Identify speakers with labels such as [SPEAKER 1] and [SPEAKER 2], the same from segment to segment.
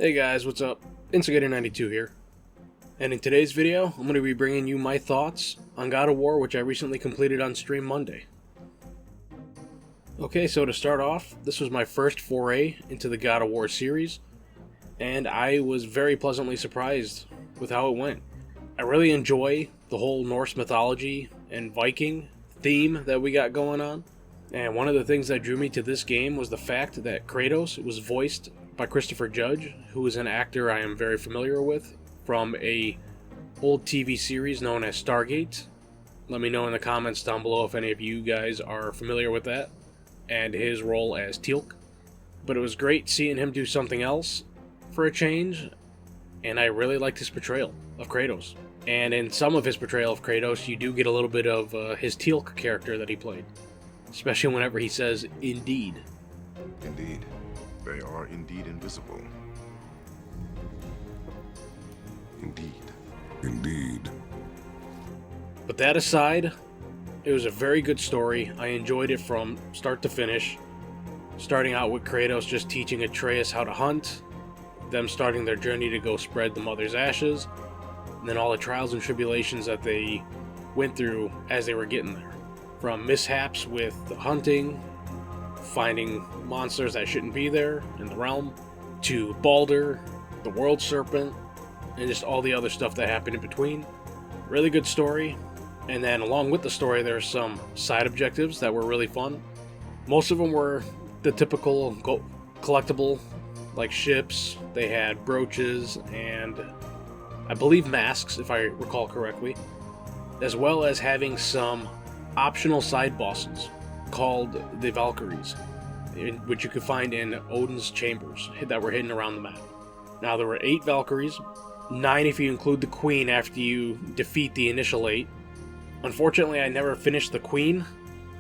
[SPEAKER 1] Hey guys, what's up? Instigator92 here. And in today's video, I'm going to be bringing you my thoughts on God of War, which I recently completed on stream Monday. Okay, so to start off, this was my first foray into the God of War series, and I was very pleasantly surprised with how it went. I really enjoy the whole Norse mythology and Viking theme that we got going on, and one of the things that drew me to this game was the fact that Kratos was voiced by Christopher Judge, who is an actor I am very familiar with from a old TV series known as Stargate. Let me know in the comments down below if any of you guys are familiar with that, and his role as Teal'c. But it was great seeing him do something else for a change, and I really liked his portrayal of Kratos. And in some of his portrayal of Kratos, you do get a little bit of his Teal'c character that he played, especially whenever he says, "Indeed."
[SPEAKER 2] Indeed. They are indeed invisible. Indeed. Indeed.
[SPEAKER 1] But that aside, it was a very good story. I enjoyed it from start to finish. Starting out with Kratos just teaching Atreus how to hunt, them starting their journey to go spread the mother's ashes, and then all the trials and tribulations that they went through as they were getting there. From mishaps with the hunting, finding monsters that shouldn't be there in the realm, to Baldur, the World Serpent, and just all the other stuff that happened in between. Really good story. And then along with the story, there's some side objectives that were really fun. Most of them were the typical collectible, like ships. They had brooches and I believe masks, if I recall correctly, as well as having some optional side bosses called the Valkyries, which you could find in Odin's chambers that were hidden around the map. Now there were 8 Valkyries, 9 if you include the Queen after you defeat the initial 8. Unfortunately, I never finished the Queen.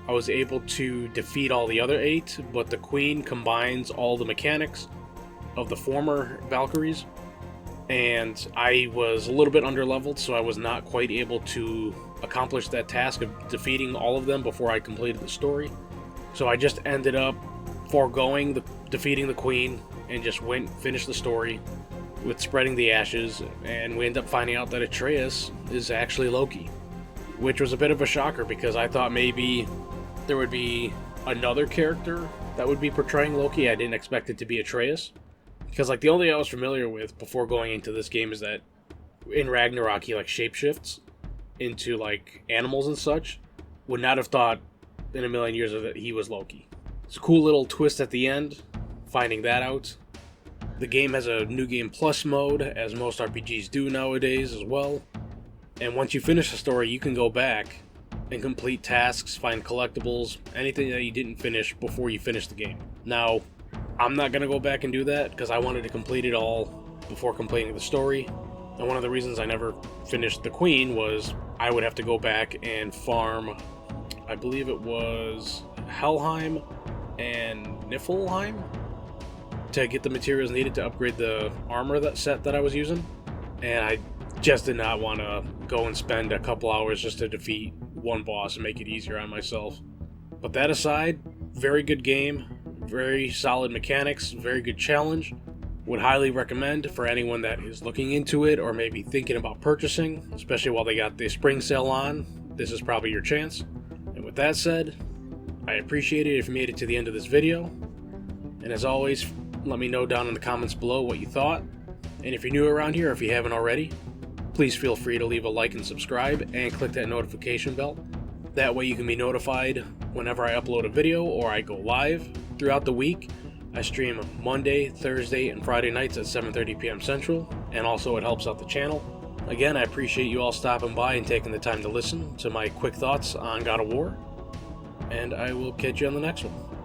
[SPEAKER 1] I was able to defeat all the other 8, but the Queen combines all the mechanics of the former Valkyries, and I was a little bit underleveled, so I was not quite able to accomplish that task of defeating all of them before I completed the story. So I just ended up foregoing defeating the Queen and just finished the story with spreading the ashes, and we end up finding out that Atreus is actually Loki, which was a bit of a shocker because I thought maybe there would be another character that would be portraying Loki. I didn't expect it to be Atreus, because like the only thing I was familiar with before going into this game is that in Ragnarok he like shapeshifts into like animals and such. Would not have thought in a million years that he was Loki. It's a cool little twist at the end, finding that out. The game has a New Game Plus mode, as most RPGs do nowadays as well. And once you finish the story, you can go back and complete tasks, find collectibles, anything that you didn't finish before you finish the game. Now, I'm not going to go back and do that because I wanted to complete it all before completing the story. And one of the reasons I never finished the Queen was I would have to go back and farm, I believe it was Helheim and Niflheim, to get the materials needed to upgrade the armor set that I was using. And I just did not want to go and spend a couple hours just to defeat one boss and make it easier on myself. But that aside, very good game, very solid mechanics, very good challenge. Would highly recommend for anyone that is looking into it or maybe thinking about purchasing, especially while they got the spring sale on. This is probably your chance. And with that said, I appreciate it if you made it to the end of this video. And as always, let me know down in the comments below what you thought. And if you're new around here, if you haven't already, please feel free to leave a like and subscribe and click that notification bell. That way you can be notified whenever I upload a video or I go live throughout the week. I stream Monday, Thursday, and Friday nights at 7:30 p.m. Central, and also it helps out the channel. Again, I appreciate you all stopping by and taking the time to listen to my quick thoughts on God of War, and I will catch you on the next one.